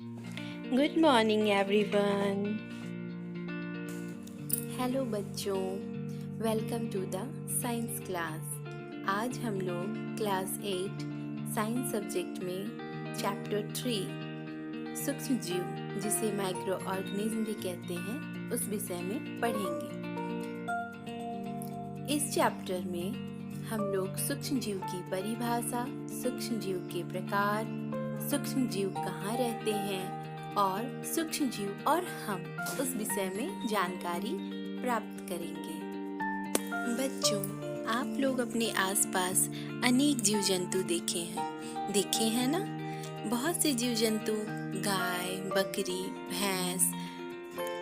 Good morning everyone. Hello बच्चों, welcome to the science class. आज हम लोग क्लास 8 साइंस सब्जेक्ट में चैप्टर 3 सूक्ष्म जीव जिसे माइक्रो ऑर्गेनिज्म भी कहते हैं उस विषय में पढ़ेंगे। इस चैप्टर में हम लोग सूक्ष्म जीव की परिभाषा, सूक्ष्म जीव के प्रकार, सूक्ष्म जीव कहाँ रहते हैं और सूक्ष्म जीव और हम उस विषय में जानकारी प्राप्त करेंगे। बच्चों, आप लोग अपने आसपास अनेक जीव जंतु देखे हैं ना? बहुत से जीव जंतु, गाय, बकरी, भैंस,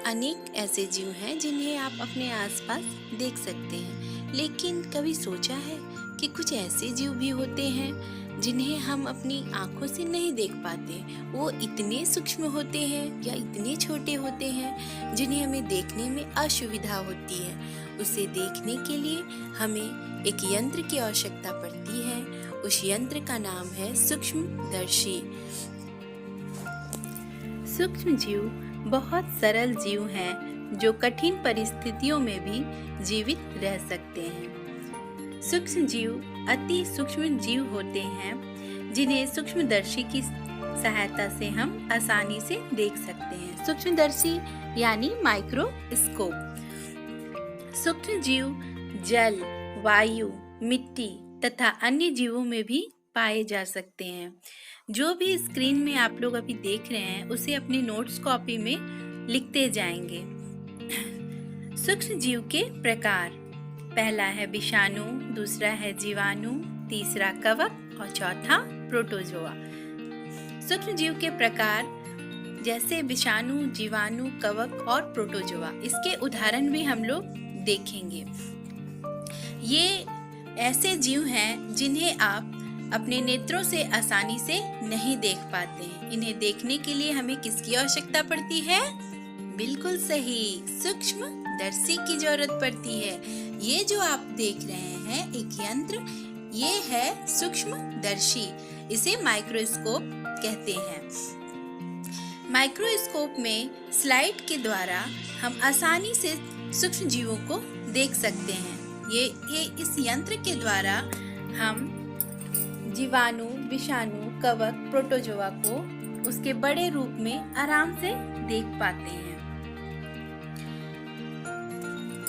अनेक ऐसे जीव हैं जिन्हें आप अपने आसपास देख सकते हैं। लेकिन कभी सोचा है कि कुछ ऐसे जीव भी होते हैं जिन्हें हम अपनी आंखों से नहीं देख पाते? वो इतने सूक्ष्म होते हैं या इतने छोटे होते हैं जिन्हें हमें देखने में असुविधा होती है। उसे देखने के लिए हमें एक यंत्र की आवश्यकता पड़ती है। उस यंत्र का नाम है सूक्ष्मदर्शी। सूक्ष्म जीव बहुत सरल जीव हैं जो कठिन परिस्थितियों में भी जीवित रह सकते हैं। सूक्ष्म जीव अति सूक्ष्म जीव होते हैं जिन्हें सूक्ष्मदर्शी की सहायता से हम आसानी से देख सकते हैं। सूक्ष्मदर्शी यानी माइक्रोस्कोप। सूक्ष्म जीव जल, वायु, मिट्टी तथा अन्य जीवों में भी पाए जा सकते हैं। जो भी स्क्रीन में आप लोग अभी देख रहे हैं उसे अपनी नोट्स कॉपी में लिखते जाएंगे। सूक्ष्म जीव के प्रकार, पहला है विषाणु, दूसरा है जीवाणु, तीसरा कवक और चौथा प्रोटोजोआ। सूक्ष्म जीव के प्रकार जैसे विषाणु, जीवाणु, कवक और प्रोटोजोआ, इसके उदाहरण भी हम लोग देखेंगे। ये ऐसे जीव हैं जिन्हें आप अपने नेत्रों से आसानी से नहीं देख पाते हैं। इन्हें देखने के लिए हमें किसकी आवश्यकता पड़ती है? बिल्कुल सही, सूक्ष्मदर्शी की जरूरत पड़ती है। ये जो आप देख रहे हैं एक यंत्र, ये है सूक्ष्मदर्शी। इसे माइक्रोस्कोप कहते हैं। माइक्रोस्कोप में स्लाइड के द्वारा हम आसानी से सूक्ष्म जीवों को देख सकते हैं। ये इस यंत्र के द्वारा हम जीवाणु, विषाणु, कवक, प्रोटोजोआ को उसके बड़े रूप में आराम से देख पाते हैं।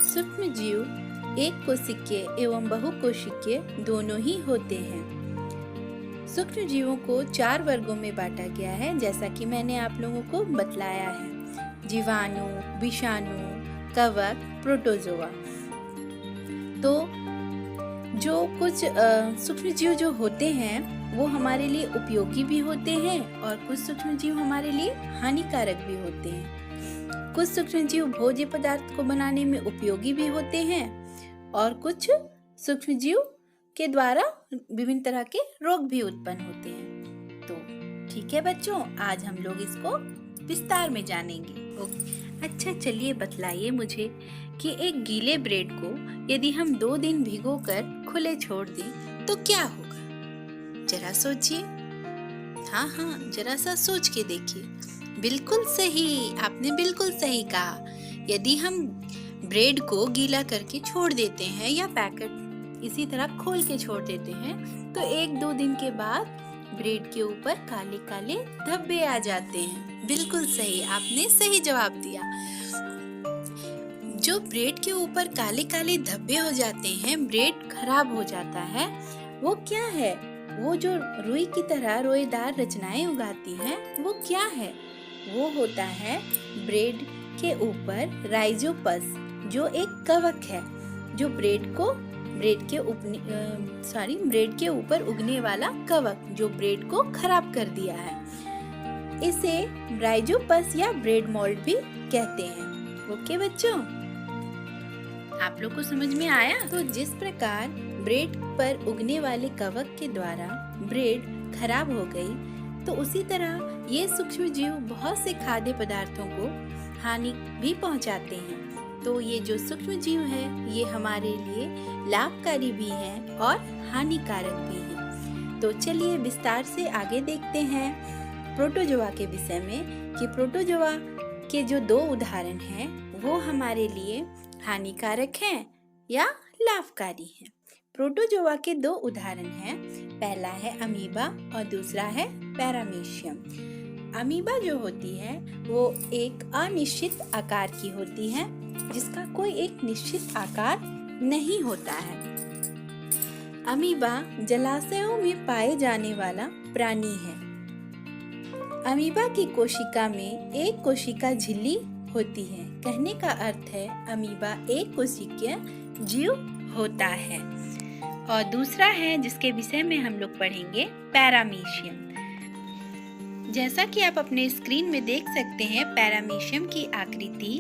सूक्ष्म जीव एक कोशिकीय एवं बहुकोशिकीय दोनों ही होते हैं। सूक्ष्म जीवों को 4 वर्गों में बांटा गया है, जैसा कि मैंने आप लोगों को बतलाया है। जीवाणु, विषाणु, कवक, प्रोटोजोआ। तो जो कुछ सूक्ष्म जीव जो होते हैं वो हमारे लिए उपयोगी भी होते हैं और कुछ सूक्ष्म जीव हमारे लिए हानिकारक भी होते हैं। कुछ सूक्ष्म जीव भोज्य पदार्थ को बनाने में उपयोगी भी होते हैं और कुछ सूक्ष्म जीव के द्वारा विभिन्न तरह के रोग भी उत्पन्न होते हैं। तो ठीक है बच्चों, आज हम लोग इसको विस्तार में जानेंगे। अच्छा, चलिए बतलाइए मुझे कि एक गीले ब्रेड को यदि हम 2 दिन भिगोकर खुले छोड़ दें तो क्या होगा? जरा सोचिए। हाँ, जरा सा सोच के देखिए। बिल्कुल सही, आपने बिल्कुल सही कहा। यदि हम ब्रेड को गीला करके छोड़ देते हैं या पैकेट इसी तरह खोल के छोड़ देते हैं तो 1-2 दिन के बाद ब्रेड के ऊपर काले काले धब्बे आ जाते हैं। बिल्कुल सही, आपने सही जवाब दिया। जो ब्रेड के ऊपर काले काले धब्बे हो जाते हैं, ब्रेड खराब हो जाता है, वो क्या है? वो जो रुई की तरह रोएदार रचनाएं उगाती हैं, वो क्या है? वो होता है ब्रेड के ऊपर राइजोपस, जो एक कवक है जो ब्रेड के ऊपर उगने वाला कवक जो ब्रेड को खराब कर दिया है। इसे राइजोपस या ब्रेड मोल्ड भी कहते हैं। ओके बच्चों, आप लोग को समझ में आया? तो जिस प्रकार ब्रेड पर उगने वाले कवक के द्वारा ब्रेड खराब हो गई, तो उसी तरह ये सूक्ष्म जीव बहुत से खाद्य पदार्थों को हानि भी पहुंचाते हैं। तो ये जो सूक्ष्म जीव है ये हमारे लिए लाभकारी भी हैं और हानिकारक भी हैं। तो चलिए विस्तार से आगे देखते हैं। प्रोटोजोआ के विषय में कि प्रोटोजोआ के जो 2 उदाहरण हैं वो हमारे लिए हानिकारक हैं या लाभकारी हैं। प्रोटोजोआ के 2 उदाहरण हैं, पहला है अमीबा और दूसरा है पैरामीशियम। अमीबा जो होती है वो एक अनिश्चित आकार की होती है, जिसका कोई एक निश्चित आकार नहीं होता है। अमीबा जलाशयों में पाए जाने वाला प्राणी है। अमीबा की कोशिका में एक कोशिका झिल्ली होती है। कहने का अर्थ है अमीबा एक कोशिकीय जीव होता है। और दूसरा है जिसके विषय में हम लोग पढ़ेंगे पैरामीशियम। जैसा कि आप अपने स्क्रीन में देख सकते हैं पैरामीशियम की आकृति।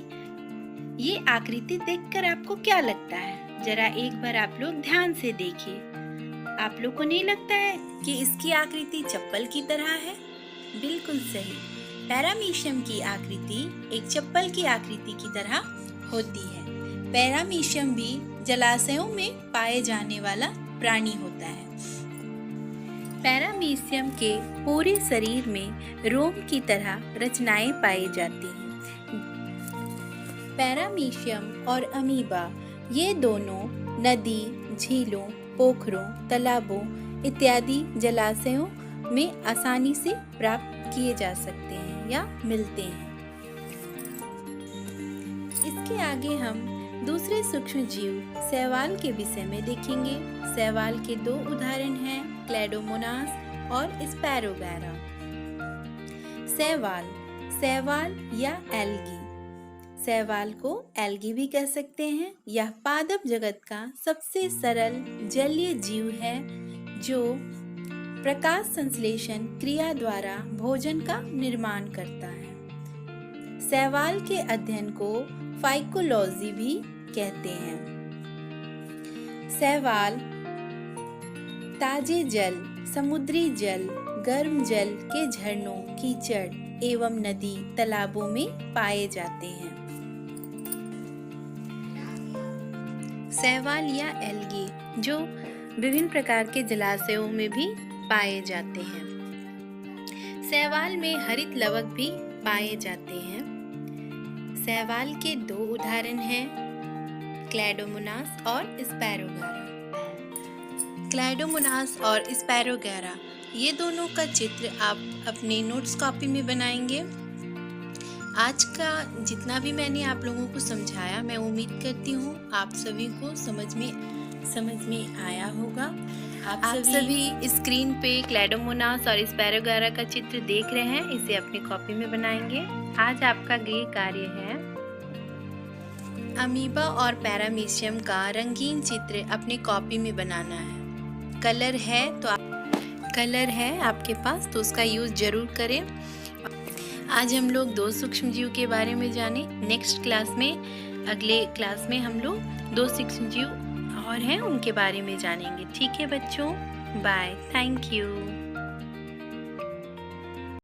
ये आकृति देखकर आपको क्या लगता है? जरा एक बार आप लोग ध्यान से देखिए। आप लोग को नहीं लगता है कि इसकी आकृति चप्पल की तरह है? बिल्कुल सही। पैरामीशियम की आकृति एक चप्पल की आकृति की तरह होती है। पैरामीशियम भी जलाशयों में पाए जाने वाला प्राणी होता है। पैरामीशियम के पूरे शरीर में रोम की तरह रचनाएं पाई जाती हैं। पैरामीशियम और अमीबा ये दोनों नदी, झीलों, पोखरों, तालाबों इत्यादि जलाशयों में आसानी से प्राप्त किए जा सकते हैं या मिलते हैं। इसके आगे हम दूसरे सूक्ष्म जीव शैवाल के विषय में देखेंगे। शैवाल के 2 उदाहरण हैं, क्लैडोमोनास और स्पैरोगैरा। शैवाल या एल्गी। शैवाल को एल्गी भी कह सकते हैं। यह पादप जगत का सबसे सरल जलीय जीव है जो प्रकाश संश्लेषण क्रिया द्वारा भोजन का निर्माण करता है। शैवाल के अध्ययन को फाइकोलॉजी भी कहते हैं। शैवाल ताजे जल, समुद्री जल, गर्म जल के झरनों, कीचड़ एवं नदी, तालाबों में पाए जाते हैं। शैवाल या एल्गी जो विभिन्न प्रकार के जलाशयों में भी पाए जाते हैं। शैवाल में हरित लवक भी पाए जाते हैं। शैवाल के 2 उदाहरण हैं, क्लैडोमोनास और स्पैरोगैरा। क्लैडोमोनास और स्पैरोगैरा ये दोनों का चित्र आप अपने नोट्स कॉपी में बनाएंगे। आज का जितना भी मैंने आप लोगों को समझाया, मैं उम्मीद करती हूँ आप सभी को समझ में आया होगा। आप सभी स्क्रीन पे क्लैडोमोनास और स्पैरोगैरा का चित्र देख रहे हैं, इसे अपनी कॉपी में बनाएंगे। आज आपका गृह कार्य है अमीबा और पैरामीशियम का रंगीन चित्र अपनी कॉपी में बनाना है। कलर है आपके पास तो उसका यूज जरूर करें। आज हम लोग 2 सूक्ष्म जीव के बारे में जाने। नेक्स्ट क्लास में, अगले क्लास में हम लोग 2 सूक्ष्म जीव और हैं उनके बारे में जानेंगे। ठीक है बच्चों, बाय, थैंक यू।